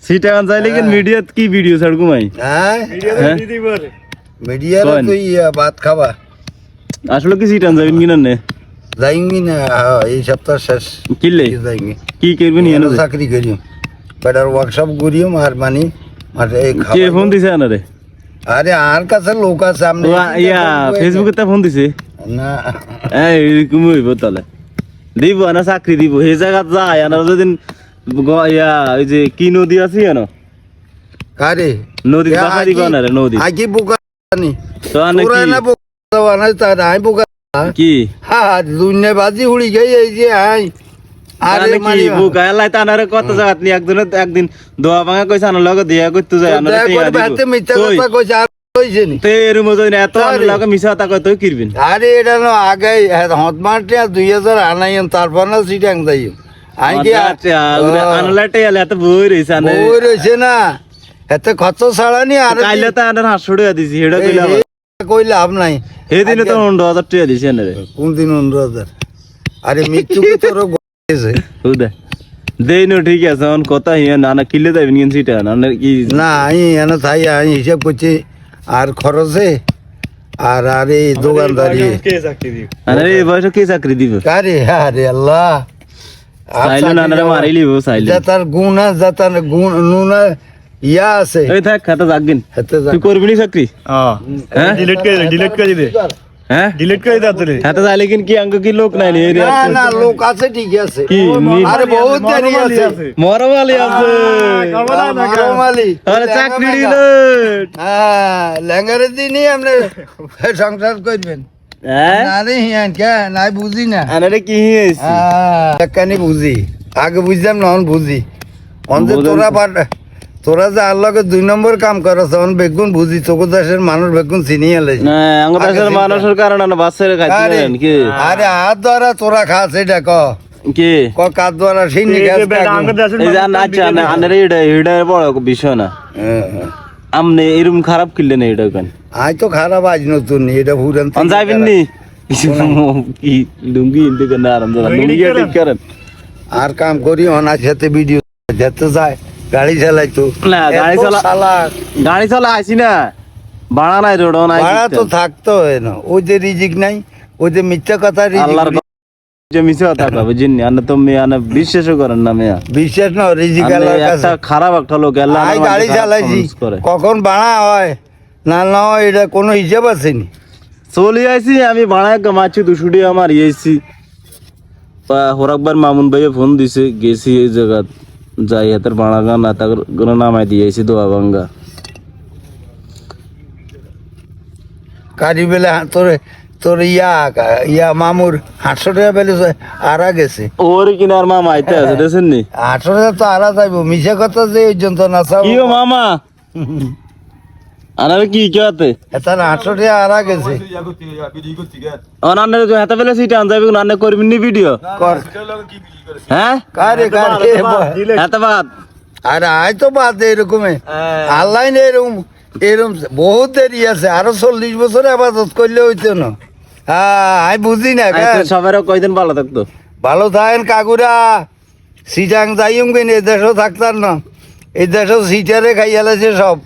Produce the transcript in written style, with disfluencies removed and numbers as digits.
সিটাগান যাইলে কি মিডিয়াত কি ভিডিও ছাড় ঘুমাই হ্যাঁ মিডিয়া তো ভাত খাবা আসলে কি সিটান যাবেন কিনা নে যাইঙ্গি না এই সপ্তাহ শেষ কিলে যাইঙ্গি কি করবেন ইয়ানো চাকরি করিম বেটার ওয়ার্কশপ করিম আর মানি আর এই কে ফোন দিছে আনারে আরে আর কাছে লোক আছে আপনি ইয়া ফেসবুকে তে ফোন দিছে না এই এরকম হইব তাহলে দিব না চাকরি দিব এই জায়গা যায় আনার যদি ইয়া ওই যে কি নদী আছে জানো কারে নদী বাসা দিব না রে নদী আকি বোকা নি তো আনে তোরা কি না বোকা না তার আই বোকা কি হ্যাঁ দুনিয়া বাজি উড়ি গই এই যে আই আরে আরে মারি কি বুক আল্লাহ তানারে কত জায়গা নি একদিন দোয়া ভাঙা কইছ আনার লগে দিয়া কইতে যায় আনারে টিয়া দিব মিথ্যা কথা কইছে আর কইছে নি তে এর মধ্যে এত আনার লগে মিছা কথা কই তুই কিরবিন আরে এটা না আগে হতমারটা 2000 আনাইম তারপর না সিটাং যাই আই কি আনলাটে এলে এত বই রইছে আনে ওই রইছে না এত কত ছাড়ানি আর কাইলে তো আনার 500 টাকা দিছি হেডা কইলা কই লাভ নাই এদিনে তো 10000 টাকা দিছি আনারে কোন দিন 10000 আরে মৃত্যু কি তোর গেছে হুদা দেই নো ঠিক আছে অন কথা হিয়া না না কিলে যাবেন কিন সিটা না কি না আই এনে তাই আই হিসাব করছি আর খরচে আর আরে দোকানদারি আরে এই বয়সে কি চাকরি দিব আরে আরে আল্লাহ সাইলেন আনারে মারিলিব সাইলেন যাতার গুণ আছে যাতার গুণ নুন ইয়া আছে এই থাক খাতা জাগিন হেতে যা তুই করবি নি চাকরি হ্যাঁ ডিলিট করে দে হ্যাঁ ডিলিট করে দে তোরে হাতে যাইলে কিন কি আঙ্গ কি লোক নাই নি এই না না লোক আছে ঠিক আছে কি আরে বহুত দেরি আছে মরবালি আছে মালি আরে চাকরি দিল হ্যাঁ লেঙ্গারে দিনই আপনি সংসার করবেন হ্যাঁ আরে হিয়ান কে নাই বুঝি না আনারে কি হইছে কানি বুঝি আগে বুঝলাম না এখন বুঝি অন্তত তোরা যে আল্লাহকে 2 নম্বর কাম করছ তখন বেগুন বুঝি তোকে দেশের মানুষ বেগুন চিনি এলে না আঙ্গ দেশের মানুষের কারণে না বাসের খাইতে কি আরে হাত দ্বারা তোরা খাস এটা কি কাত দ্বারা সিনি খাস এই যে আচ্ছা না আনারে এটা বড় বিষয় না আমনে এরকম খারাপ কিনলে না এটা কেন আজ তো খারাপ আজ নতুন এটা ভুরান অন যাবেন নি কি লুঙ্গি ইনতে কেন আরাম দাদা লুঙ্গি ঠিক করেন আর কাম করি অনার সাথে ভিডিও যেতে যায় গাড়ি চালাই তো না গাড়ি চালা আইছি না ভাড়া নাই রোড নাই ভাড়া তো থাকতো না ওই যে রিজিক নাই ওই যে মিথ্যা কথা আল্লাহর যে মিছে কথা কবে জিন্নি আনে তো মে আনে বিশ্বাস করেন না মেয়া বিশ্বাস না রিজিক আল্লাহর কাছে একটা খারাপ একটা লোক আল্লাহ আই গাড়ি চালাইছি কখন ভাড়া হয় না না এটা কোনো হিসাব আছে নি চলে আইছি আমি ভাড়া মাছি 200 টাকা আমার ইয়েছি হরাকবার মামুন ভাইয়ে ফোন দিছে গেছি এই জায়গা যাই হাতের ভাড়া গান তার নামাই দিয়েছি দোয়া ভাঙ্গা কারি বেলে তোর ইয়া মামুর 800 টাকা বেলে আরা গেছে ওর কিনার মামা আইতে আছে দেখছেন নি 800 টাকা তো আরা যাইব মিছা কথা যে ওই জন্য না চাও কি মামা আনারে কি কেতে এটা 800 টাকা আরা গেছে অনানে যে হাতে বেলে সিটা আন যাবে নানে করবেন নি ভিডিও কর হ্যাঁ কারে হাতে বাদ আরে আই তো বাদ এরকম আল্লাহ এরকম বহুত দেরি আছে আরো 40 বছর আবাদত করলে হইতো না আমি বুঝি না সবারও কয়দিন ভালো থাকতো ভালো থাকেন কাকুরা সিটাং যাইম কেন এই দেশও থাকতাম না এই দেশও সিটারে খাইয়ালেছে সব